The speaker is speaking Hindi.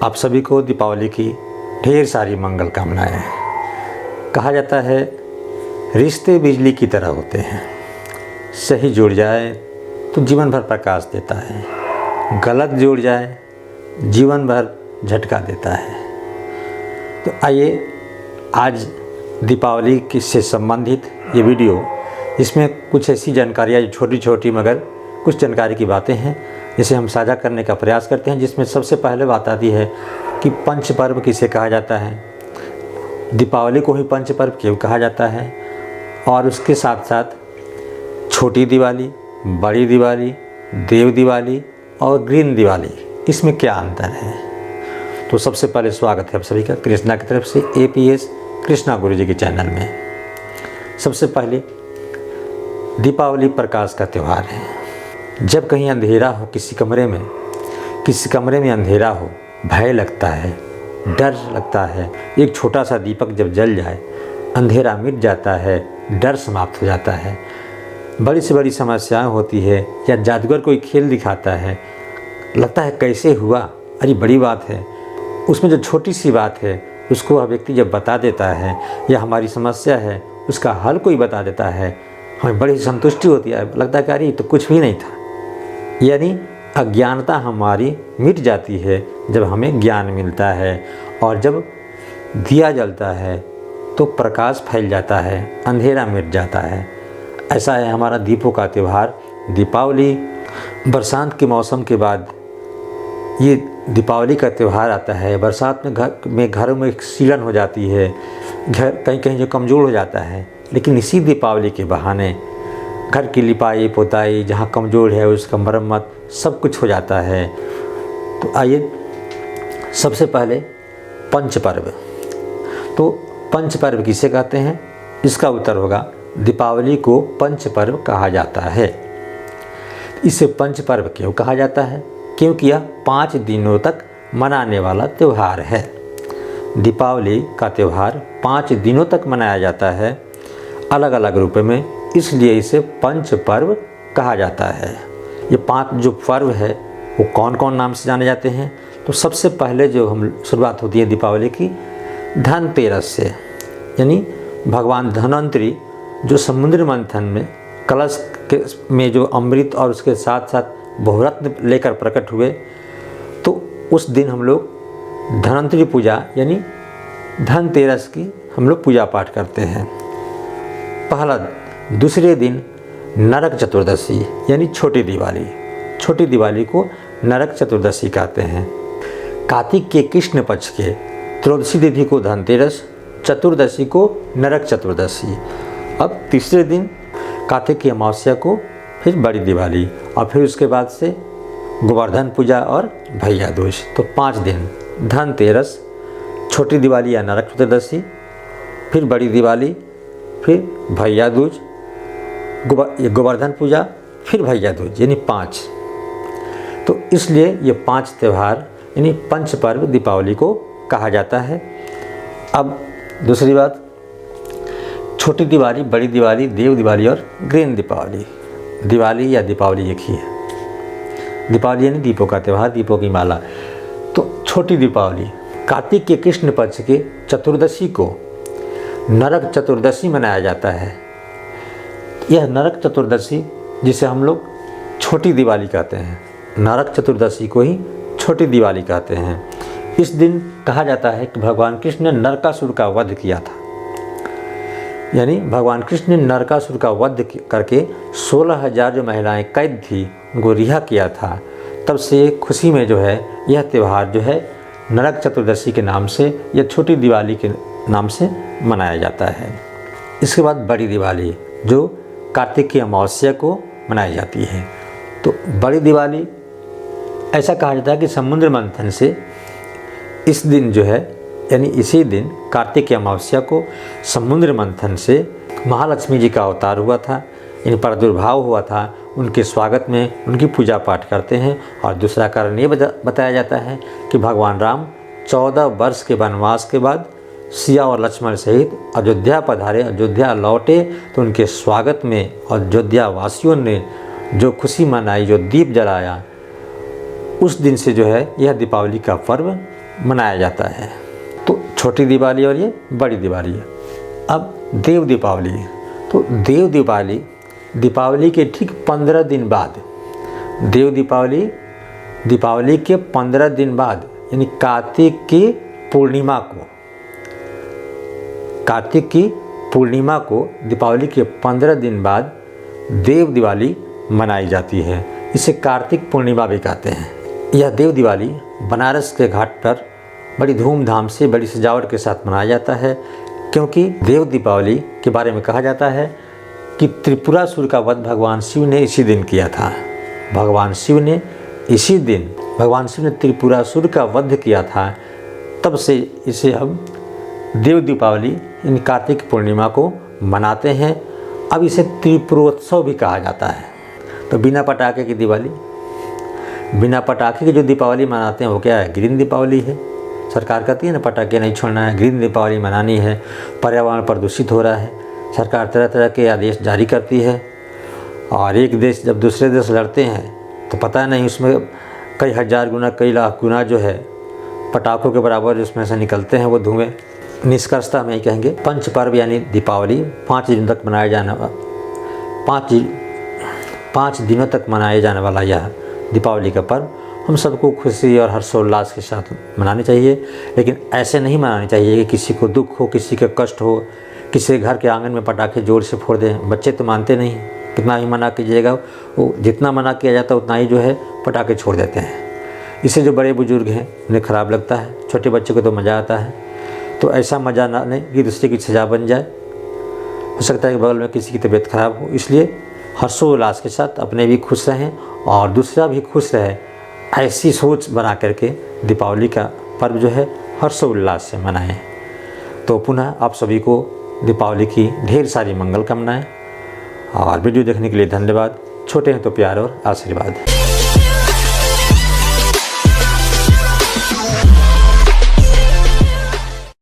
आप सभी को दीपावली की ढेर सारी मंगल कामनाएं। कहा जाता है रिश्ते बिजली की तरह होते हैं, सही जुड़ जाए तो जीवन भर प्रकाश देता है, गलत जुड़ जाए जीवन भर झटका देता है। तो आइए आज दीपावली से संबंधित ये वीडियो, इसमें कुछ ऐसी जानकारियाँ जो छोटी छोटी मगर कुछ जानकारी की बातें हैं जिसे हम साझा करने का प्रयास करते हैं। जिसमें सबसे पहले बात आती है कि पंच पर्व किसे कहा जाता है, दीपावली को ही पंच पर्व क्यों कहा जाता है, और उसके साथ साथ छोटी दिवाली, बड़ी दिवाली, देव दिवाली और ग्रीन दिवाली, इसमें क्या अंतर है। तो सबसे पहले स्वागत है आप सभी का कृष्णा की तरफ से APS कृष्णा गुरु जी के चैनल में। सबसे पहले दीपावली प्रकाश का त्यौहार है। जब कहीं अंधेरा हो, किसी कमरे में अंधेरा हो, भय लगता है, डर लगता है। एक छोटा सा दीपक जब जल जाए, अंधेरा मिट जाता है, डर समाप्त हो जाता है। बड़ी से बड़ी समस्याएं होती है या जादूगर कोई खेल दिखाता है, लगता है कैसे हुआ, अरे बड़ी बात है। उसमें जो छोटी सी बात है उसको वह व्यक्ति जब बता देता है या हमारी समस्या है उसका हल कोई बता देता है, हमें बड़ी संतुष्टि होती है। लगता है कि अरे तो कुछ भी नहीं था। यानी अज्ञानता हमारी मिट जाती है जब हमें ज्ञान मिलता है, और जब दिया जलता है तो प्रकाश फैल जाता है, अंधेरा मिट जाता है। ऐसा है हमारा दीपों का त्यौहार दीपावली। बरसात के मौसम के बाद ये दीपावली का त्यौहार आता है। बरसात में घरों में सीलन हो जाती है, घर कहीं कहीं जो कमज़ोर हो जाता है, लेकिन इसी दीपावली के बहाने घर की लिपाई पोताई, जहाँ कमज़ोर है उसका मरम्मत, सब कुछ हो जाता है। तो आइए सबसे पहले पंच पर्व। तो पंच पर्व किसे कहते हैं, इसका उत्तर होगा दीपावली को पंच पर्व कहा जाता है। इसे पंच पर्व क्यों कहा जाता है, क्योंकि यह 5 दिनों तक मनाने वाला त्यौहार है। दीपावली का त्यौहार 5 दिनों तक मनाया जाता है अलग अलग रूप में, इसलिए इसे पंच पर्व कहा जाता है। ये 5 जो पर्व है वो कौन कौन नाम से जाने जाते हैं। तो सबसे पहले जो हम शुरुआत होती है दीपावली की धनतेरस से, यानी भगवान धन्वंतरी जो समुद्र मंथन में कलश में जो अमृत और उसके साथ साथ बहुरत्न लेकर प्रकट हुए, तो उस दिन हम लोग धन्वंतरी पूजा यानी धनतेरस की हम लोग पूजा पाठ करते हैं। पहला दूसरे दिन नरक चतुर्दशी यानी छोटी दिवाली को नरक चतुर्दशी कहते हैं। कार्तिक के कृष्ण पक्ष के त्रयोदशी तिथि को धनतेरस, चतुर्दशी को नरक चतुर्दशी। अब तीसरे दिन कार्तिक की अमावस्या को फिर बड़ी दिवाली, और फिर उसके बाद से गोवर्धन पूजा और भैया दूज। तो 5 दिन धनतेरस, छोटी दिवाली या नरक चतुर्दशी, फिर बड़ी दिवाली, फिर भैया दूज, गोवर्धन पूजा, फिर भैया दूज, यानी 5। तो इसलिए ये 5 त्यौहार यानी पंच पर्व दीपावली को कहा जाता है। अब दूसरी बात, छोटी दिवाली, बड़ी दिवाली, देव दिवाली और ग्रीन दिवाली। दिवाली या दीपावली एक ही है। दीपावली यानी दीपों का त्यौहार, दीपों की माला। तो छोटी दीपावली कार्तिक के कृष्ण पक्ष के चतुर्दशी को नरक चतुर्दशी मनाया जाता है। यह नरक चतुर्दशी जिसे हम लोग छोटी दिवाली कहते हैं, नरक चतुर्दशी को ही छोटी दिवाली कहते हैं। इस दिन कहा जाता है कि भगवान कृष्ण ने नरकासुर का वध किया था। यानी भगवान कृष्ण ने नरकासुर का वध करके 16,000 जो महिलाएं कैद थी उनको रिहा किया था। तब से खुशी में जो है यह त्यौहार जो है नरक चतुर्दशी के नाम से या छोटी दिवाली के नाम से मनाया जाता है। इसके बाद बड़ी दिवाली जो कार्तिक की अमावस्या को मनाई जाती है। तो बड़ी दिवाली ऐसा कहा जाता है कि समुद्र मंथन से इस दिन जो है, यानी इसी दिन कार्तिक की अमावस्या को समुद्र मंथन से महालक्ष्मी जी का अवतार हुआ था, इन प्रादुर्भाव हुआ था। उनके स्वागत में उनकी पूजा पाठ करते हैं। और दूसरा कारण ये बताया जाता है कि भगवान राम 14 वर्ष के वनवास के बाद सिया और लक्ष्मण सहित अयोध्या पधारे, अयोध्या लौटे, तो उनके स्वागत में अयोध्या वासियों ने जो खुशी मनाई, जो दीप जलाया, उस दिन से जो है यह दीपावली का पर्व मनाया जाता है। तो छोटी दिवाली और ये बड़ी दिवाली। अब देव दीपावली, तो देव दीपावली के ठीक 15 दिन बाद, देव दीपावली के 15 दिन बाद यानी कार्तिक की पूर्णिमा को दीपावली के 15 दिन बाद देव दिवाली मनाई जाती है। इसे कार्तिक पूर्णिमा भी कहते हैं। यह देव दिवाली बनारस के घाट पर बड़ी धूमधाम से, बड़ी सजावट के साथ मनाया जाता है, क्योंकि देव दीपावली के बारे में कहा जाता है कि त्रिपुरासुर का वध भगवान शिव ने इसी दिन किया था। भगवान शिव ने त्रिपुरासुर का वध किया था, तब से इसे हम देव दीपावली इन कार्तिक पूर्णिमा को मनाते हैं। अब इसे त्रिपुरोत्सव भी कहा जाता है। तो बिना पटाखे की दिवाली, बिना पटाखे की जो दीपावली मनाते हैं वो क्या है? ग्रीन दीपावली है। सरकार कहती है ना पटाखे नहीं छोड़ना है, ग्रीन दीपावली मनानी है, पर्यावरण प्रदूषित हो रहा है। सरकार तरह तरह के आदेश जारी करती है, और एक देश जब दूसरे देश लड़ते हैं तो पता नहीं उसमें कई हजार गुना, कई लाख गुना जो है पटाखों के बराबर उसमें से निकलते हैं वो धुएँ। निष्कर्षतः हम यही कहेंगे, पंच पर्व यानी दीपावली 5 दिनों तक मनाया जाने 5 दिनों तक मनाए जाने वाला यह दीपावली का पर्व हम सबको खुशी और हर्षोल्लास के साथ मनानी चाहिए। लेकिन ऐसे नहीं मनानी चाहिए कि किसी को दुख हो, किसी के कष्ट हो, किसी घर के आंगन में पटाखे जोर से फोड़ दें। बच्चे तो मानते नहीं, कितना ही मना कीजिएगा, वो जितना मना किया जाता है उतना ही जो है पटाखे छोड़ देते हैं। इससे जो बड़े बुजुर्ग हैं उन्हें ख़राब लगता है, छोटे बच्चे को तो मज़ा आता है। तो ऐसा मज़ा ना लें कि दूसरे की सजा बन जाए। हो सकता है कि बगल में किसी की तबीयत ख़राब हो, इसलिए हर्षोल्लास के साथ अपने भी खुश रहें और दूसरा भी खुश रहे, ऐसी सोच बना करके दीपावली का पर्व जो है हर्षोल्लास से मनाएं। तो पुनः आप सभी को दीपावली की ढेर सारी मंगल कामनाएं, और वीडियो देखने के लिए धन्यवाद। छोटे हैं तो प्यार और आशीर्वाद।